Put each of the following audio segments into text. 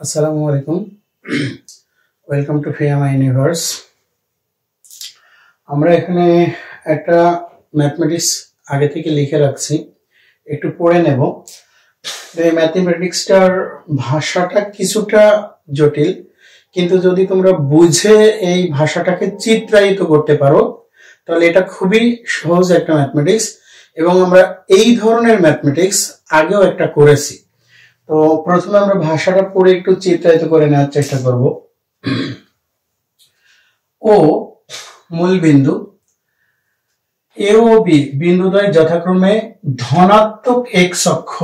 আসসালামু আলাইকুম। Welcome to Fiama universe. আমরা এখানে একটা ম্যাথমেটিক্স আগে থেকে লিখে রাখছি, একটু পড়ে নেব। এই ম্যাথমেটিক্সটার ভাষাটা কিছুটা জটিল, কিন্তু যদি তোমরা বুঝে এই ভাষাটাকে চিত্রায়িত করতে পারো তাহলে এটা খুবই সহজ একটা ম্যাথমেটিক্স। এবং আমরা এই ধরনের ম্যাথমেটিক্স আগেও একটা করেছি। তো প্রথমে আমরা ভাষাটা পড়ে একটু চিত্রায়িত করে নেওয়ার চেষ্টা করব। ও মূল বিন্দু, এ ও বি বিন্দুদ্বয় যথাক্রমে ধনাত্মক এক্স অক্ষ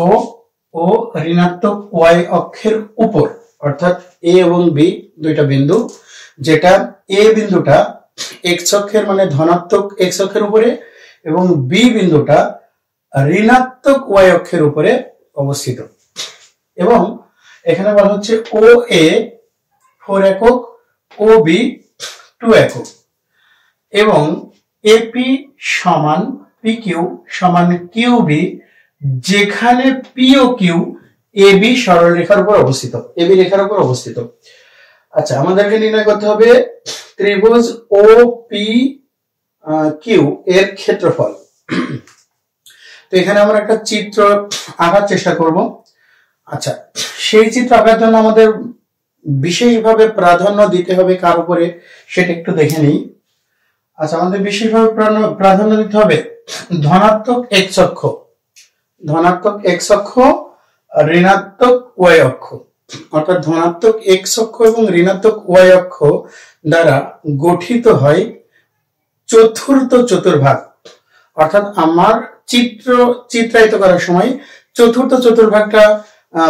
ও ঋণাত্মক ওয়াই অক্ষের উপর, অর্থাৎ এ এবং বি দুইটা বিন্দু, যেটা এ বিন্দুটা এক্স অক্ষের মানে ধনাত্মক এক্স অক্ষের উপরে এবং বি বিন্দুটা ঋণাত্মক ওয়াই অক্ষের উপরে অবস্থিত। এবং এখানে বলা হচ্ছে ও এ 4 একক, ও বি 2 একক এবং এপি সমান পি কিউ সমান কিউ বি, যেখানে P O Q A B সরলরেখার উপর অবস্থিত, এ বি রেখার উপর অবস্থিত। আচ্ছা, আমাদেরকে নির্ণয় করতে হবে ত্রিভুজ ও পি কিউ এর ক্ষেত্রফল। তো এখানে আমরা একটা চিত্র আঁকার চেষ্টা করব। আচ্ছা, সেই চিত্র আঁকার জন্য আমাদের বিশেষভাবে প্রাধান্য দিতে হবে কার উপরে সেটা একটু দেখে নিই। আচ্ছা, আমাদের বিশেষভাবে প্রাধান্য দিতে হবে ধনাত্মক এক্স অক্ষ, ধনাত্মক এক্স অক্ষ, ঋণাত্মক ওয়াই অক্ষ, অর্থাৎ ধনাত্মক এক্স অক্ষ এবং ঋণাত্মক ওয়াই অক্ষ দ্বারা গঠিত হয় চতুর্থ চতুর্ভাগ। অর্থাৎ আমার চিত্রায়িত করার সময় চতুর্থ চতুর্ভাগটা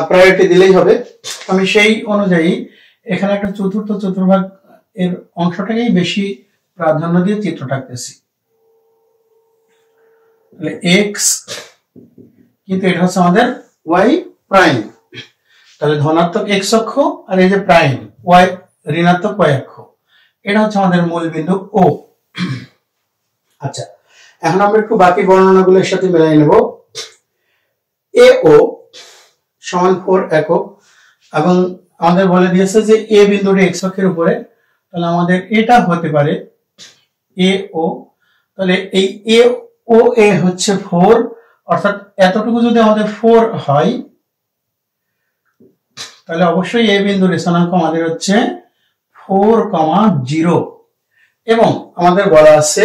প্রায়োরিটি দিলেই হবে। আমি সেই অনুযায়ী এখানে একটা চতুর্থ চতুর্ভাগ এর অংশটাকেই বেশি প্রাধান্য দিয়ে চিত্রটা আঁকতেছি। তাহলে এক্স, কিন্তু এটা হচ্ছে আমাদের ওয়াই প্রাইম, তাহলে ধনাত্মক এক্স অক্ষ আর এই যে প্রাইম ওয়াই ঋণাত্মক ওয়াই অক্ষ, এটা হচ্ছে আমাদের মূল বিন্দু ও। আচ্ছা, এখন আমরা একটু বাকি বর্ণনাগুলোর সাথে মিলাই নেব। এ ও সমান 4 একক এবং আমাদের বলে দিয়েছে যে এ বিন্দুটি এক্স অক্ষের উপরে, তাহলে আমাদের এটা হতে পারে এ ও। তাহলে এই এ ও এ হচ্ছে 4, অর্থাৎ এতটুকু যদি আমাদের 4 হয় তাহলে অবশ্যই এ বিন্দুর স্থানাঙ্ক আমাদের হচ্ছে 4,0 এবং আমাদের বলা আছে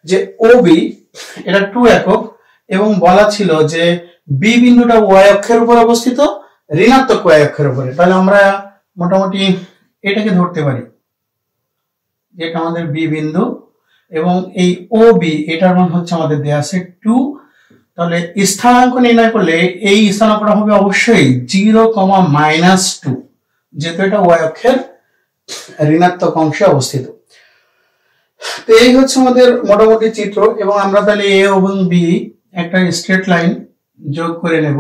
যে ও বি এটা 2 একক এবং বলা ছিল যে বি বিন্দুটা ওয়াই অক্ষের উপর অবস্থিত, ঋণাত্মক ওয়াই অক্ষের উপরে। তাহলে আমরা মোটামুটি এটাকে ধরতে পারি যেটা আমাদের বি বিন্দু এবং এই ও বি এটার মান হচ্ছে আমাদের দেয়া আছে 2। তাহলে স্থানাঙ্ক নির্ণয় করলে এই স্থানাঙ্কটা হবে অবশ্যই 0,-2, যেহেতু এটা ওয়াই অক্ষের ঋণাত্মক অংশে অবস্থিত। তো এই হচ্ছে আমাদের মোটামুটি চিত্র। এবং আমরা তাহলে এ এবং বি একটা স্ট্রেট লাইন যোগ করে নেব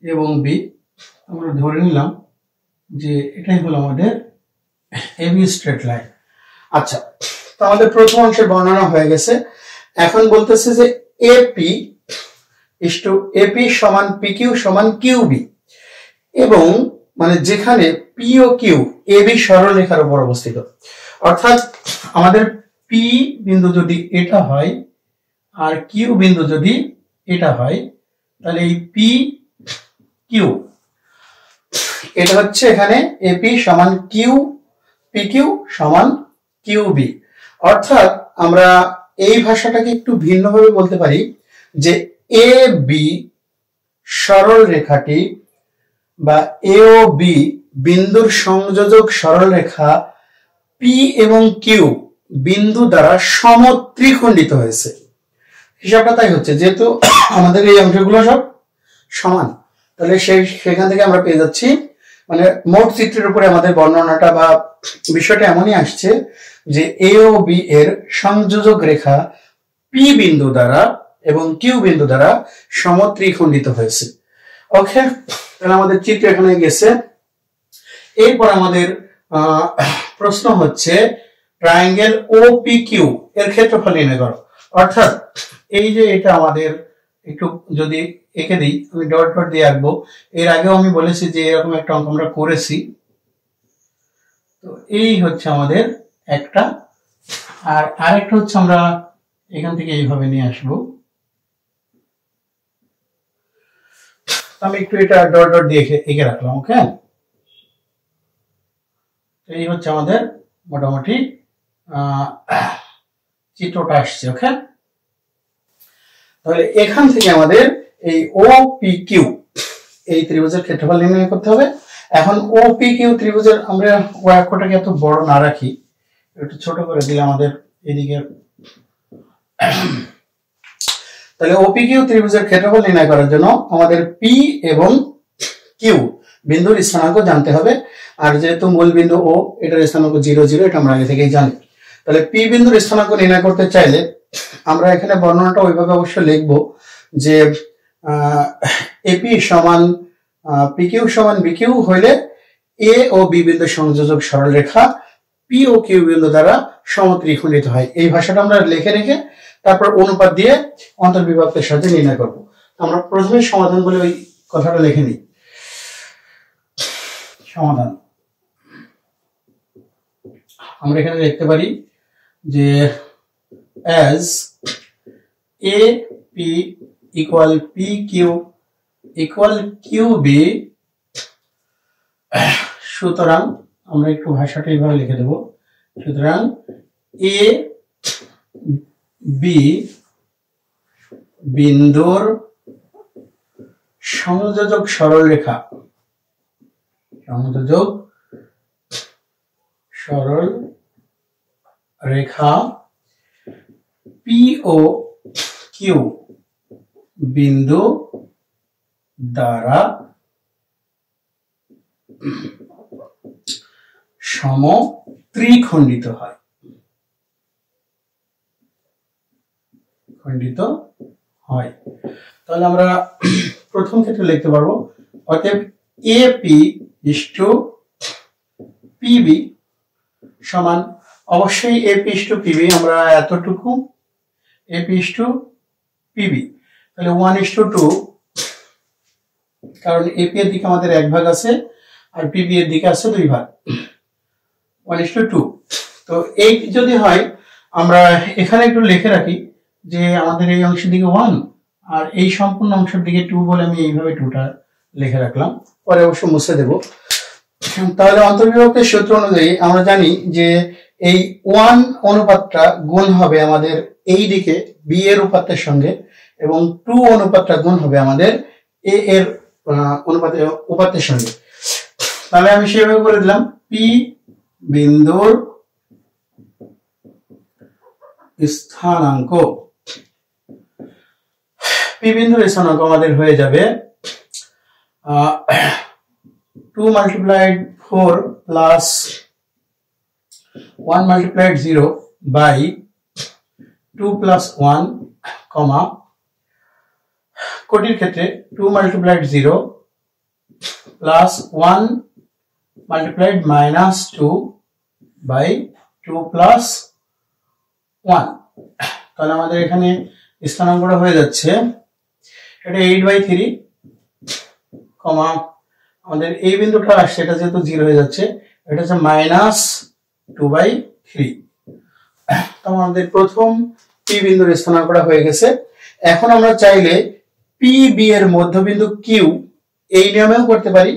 এবং বি আমরা ধরে নিলাম যে এটাই হলো আমাদের এবি স্ট্রেট লাইন। আচ্ছা, তো আমাদের প্রথম অংশের বর্ণনা হয়ে গেছে। এখন বলতেছে যে এপি এপি সমান পি কিউ সমান কিউ বি, এবং মানে যেখানে P O Q A B সরলরেখার উপর অবস্থিত। অর্থাৎ আমাদের পি বিন্দু যদি এটা হয় আর কিউ বিন্দু যদি এটা হয়, তাহলে এই পি কিউ এটা হচ্ছে এখানে এপি সমান কিউ, পি কিউ সমান কিউ বি। অর্থাৎ আমরা এই ভাষাটাকে একটু ভিন্নভাবে বলতে পারি যে এ বি সরল রেখাটি বা এ ও বি বিন্দুর সংযোজক সরলরেখা পি এবং কিউ বিন্দু দ্বারা সমত্রিখণ্ডিত হয়েছে। হিসাবটা তাই হচ্ছে, যেহেতু আমাদের এই অংশগুলো সব সমান, তাহলে সেখান থেকে আমরা পেয়ে যাচ্ছি মানে মোট চিত্রের উপরে আমাদের বর্ণনাটা বা বিষয়টা এমনই আসছে যে এ ও বি এর সংযোজক রেখা পি বিন্দু দ্বারা এবং কিউ বিন্দু দ্বারা সমত্রিখণ্ডিত হয়েছে। ওকে, তাহলে আমাদের চিত্র এখানে গেছে। এরপর আমাদের প্রশ্ন হচ্ছে ট্রায়াঙ্গেল ও পি কিউ এর ক্ষেত্রফল নির্ণয় করো। অর্থাৎ এই যে এটা আমাদের একটু যদি এঁকে দিই, আমি ডট ডট দিয়ে আঁকবো। এর আগেও আমি বলেছি যে এরকম একটা অঙ্ক আমরা করেছি। তো এই হচ্ছে আমাদের একটা, আর আরেকটা হচ্ছে আমরা এখান থেকে এইভাবে নিয়ে আসবো। আমি একটু এটা ডট ডট দিয়ে এঁকে রাখলাম। ওকে, এই হচ্ছে আমাদের মোটামুটি চিত্রটা আসছে। ওকে, তাহলে এখান থেকে আমাদের এই ও পি কিউ এই ত্রিভুজের ক্ষেত্রফল নির্ণয় করতে হবে। এখন ও পি কিউ ত্রিভুজের আমরা অক্ষটাকে এত বড় না রাখি, একটু ছোট করে দিলে আমাদের এদিকে। তাহলে ও পি কিউ ত্রিভুজের ক্ষেত্রফল নির্ণয় করার জন্য আমাদের পি এবং কিউ বিন্দুর স্থানাঙ্ক জানতে হবে। আর যেহেতু মূল বিন্দু ও, এটার স্থানাঙ্ক 0 0, এটা আমরা আগে থেকেই জানি। তাহলে পি বিন্দুর স্থানাঙ্ক নির্ণয় করতে চাইলে আমরা এখানে বর্ণনাটা ওইভাবে অবশ্য লিখব যে এপি সমান পিকিউ সমান বিকিউ হইলে এ ও বি বিন্দু সংযোজক সরলরেখা পি ও কিউ বিন্দু দ্বারা সমত্রিখণ্ডিত হয়। এই ভাষাটা আমরা লিখে রেখে তারপর অনুপাত দিয়ে অন্তর্বিভক্তের সাথে নির্ণয় করব। আমরা প্রথমে সমাধান বলে ওই কথাটা লিখে নিই। সমাধান আমরা এখানে লিখতে পারি যে as a p equal p q equal q b, সুতরাং আমরা একটু ভাষাটা এইভাবে লিখে দেব। সুতরাং a b বিন্দুর সংযোজক সরলরেখা পি ও কিউ বিন্দু দ্বারা সমত্রিখণ্ডিত হয়। তাহলে আমরা প্রথম ক্ষেত্রে লিখতে পারবো, অতএব এপি ইস টু পিবি সমান, অবশ্যই এপি ইস টু পিবি আমরা এতটুকু, এপি ইস টু পিবি, তাহলে 1:2, কারণ এপি এর দিকে আমাদের 1 ভাগ আছে আর পিবি এর দিকে আছে 2 ভাগ, 1:2। তো এই যদি হয়, আমরা এখানে একটু লিখে রাখি যে আমাদের এই অংশের দিকে 1 আর এই সম্পূর্ণ অংশের দিকে 2 বলে আমি এইভাবে 2টা লিখে রাখলাম, পরে অবশ্য মুছে দেব। তাহলে অন্তর্বিভক্তের সূত্র অনুযায়ী আমরা জানি যে এই 1 অনুপাতটা গুণ হবে আমাদের এই দিকে বি এর উপাত্তের সঙ্গে, এবং 2 অনুপাতটা গুণ হবে আমাদের এ এর উপাত্তের সঙ্গে। তাহলে আমি সেভাবে করে দিলাম, পি বিন্দুর স্থানাঙ্ক, পি বিন্দুর স্থানাঙ্ক আমাদের হয়ে যাবে 2 multiplied 4 plus 1 multiplied 0 by 2 plus 1, comma কোটির ক্ষেত্রে 2 multiplied 0 plus 1 multiplied minus 2 by 2 plus 1। তাহলে আমাদের এখানে স্থানাঙ্কটা হয়ে যাচ্ছে, এটা 8/3, কমা আমাদের এই বিন্দুটা আসছে, এটা যেহেতু 0 হয়ে যাচ্ছে, এটা হচ্ছে -2/3। তো আমাদের প্রথম পি বিন্দুর স্থানাঙ্কটা হয়ে গেছে। এখন আমরা চাইলে পি বি এর মধ্যবিন্দু কিউ এই নিয়মেও করতে পারি,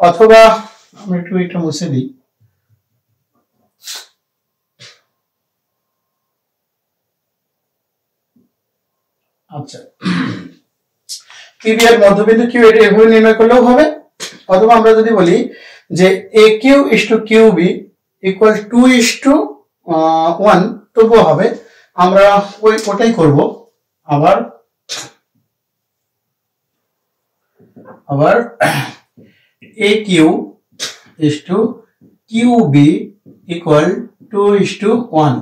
অথবা আমরা একটু এটা মুছে দিই। আচ্ছা, পি বি এর মধ্যবিন্দু কিউ এটা এভাবে নির্ণয় করলেও হবে, অথবা আমরা যদি বলি যে এ Q is to Q B equal 2:1 তবুও হবে, আমরা ওটাই করব। আবার এ Q is to Q B equal 2:1।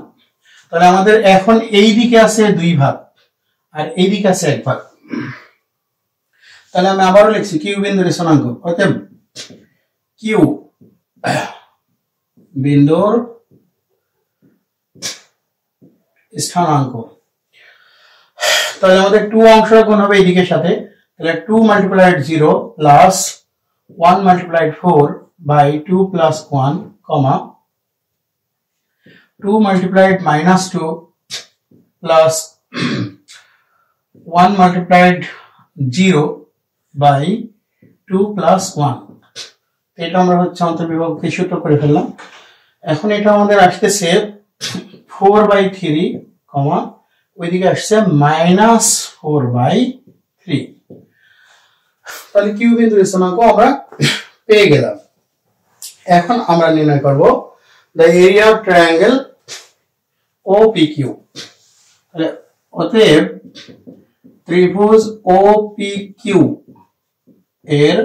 তাহলে আমাদের এখন এই দিকে আছে 2 ভাগ আর এই দিকে আছে 1 ভাগ। তাহলে আমি আবারও লিখছি কিউ বিন্দুর স্থানাঙ্ক, অতএব কিউ বিন্দুর স্থানাঙ্ক। তাহলে আমাদের 2 অংশ গুণ হবে এদিকের সাথে, তাহলে 2 multiplied 0 plus 1 multiplied 4 by 2 plus 1 comma 2 multiplied minus 2 plus 1 multiplied 0 by 2 plus 1। এটা আমরা হচ্ছে অন্তর্বিভাগকে সূত্র করে ফেললাম। এখন এটা আমাদের আসতেছে 4/3 কমা ওইদিকে আসছে -4/3। তাহলে কিউ বিন্দুর স্থানাঙ্ক আমরা পেয়ে গেলাম। এখন আমরা নির্ণয় করব the area of triangle OPQ। তাহলে অতএব ত্রিভুজ OPQ এর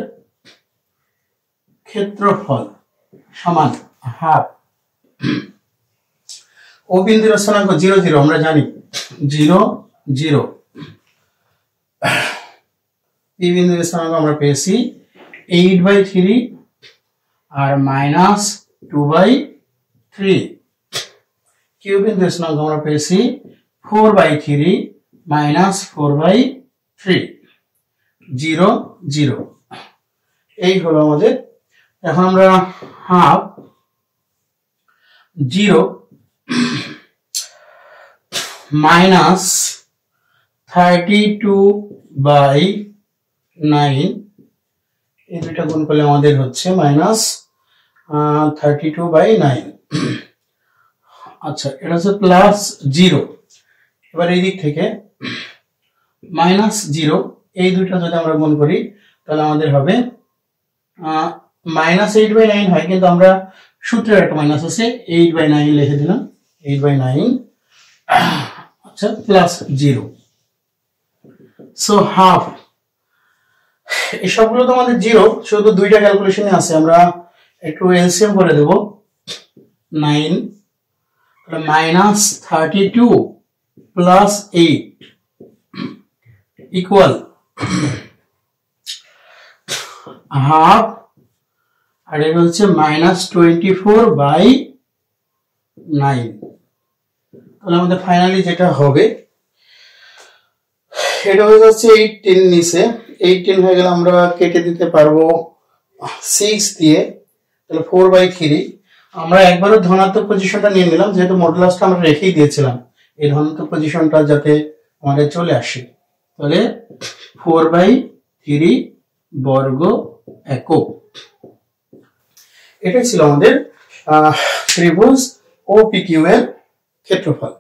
ক্ষেত্রফল সমান হাফ। ও বিন্দুর স্থানাঙ্ক 0 0 আমরা জানি 0 0। পি বিন্দুর স্থানাঙ্ক আমরা পেয়েছি 8/3 আর -2/3। কিউ বিন্দুর স্থানাঙ্ক আমরা পেয়েছি 4/3 -4/3। 0 0 এই হলো আমাদের। এখন আমরা হাফ 0 -32/9 এই দুইটা গুণ করলে আমাদের হচ্ছে -32/9। আচ্ছা, এটা হচ্ছে প্লাস 0। এবার এই দিক থেকে -0 এই দুইটা যদি আমরা গুণ করি তাহলে আমাদের হবে -8/9 হয়, কিন্তু আমরা সূত্রের একটা মাইনাস আছে 8/9 লিখে দিলাম 8/9। আচ্ছা, প্লাস 0। So half. এই সবগুলো তো আমাদের 0, শুধু দুইটা ক্যালকুলেশনে আছে, আমরা একটু এলসিএম করে দেব। 9 -32 প্লাস 8 ইকুয়াল হাফ, আর এটা হচ্ছে -24/9। তাহলে আমাদের ফাইনালি যেটা হবে এটা হয়ে যাচ্ছে 18 নিচে 18 হয়ে গেলে আমরা কেটে দিতে পারবো 6 দিয়ে, তাহলে 4/3। আমরা একবারও ধনাত্মক পজিশনটা নিয়ে নিলাম, যেহেতু মডুলাসটা আমরা রেখেই দিয়েছিলাম এই ধনাত্মক পজিশনটা যাতে আমাদের চলে আসে। তাহলে 4/3 বর্গ একক। এটাই ছিল আমাদের ত্রিভুজ OPQ এর ক্ষেত্রফল।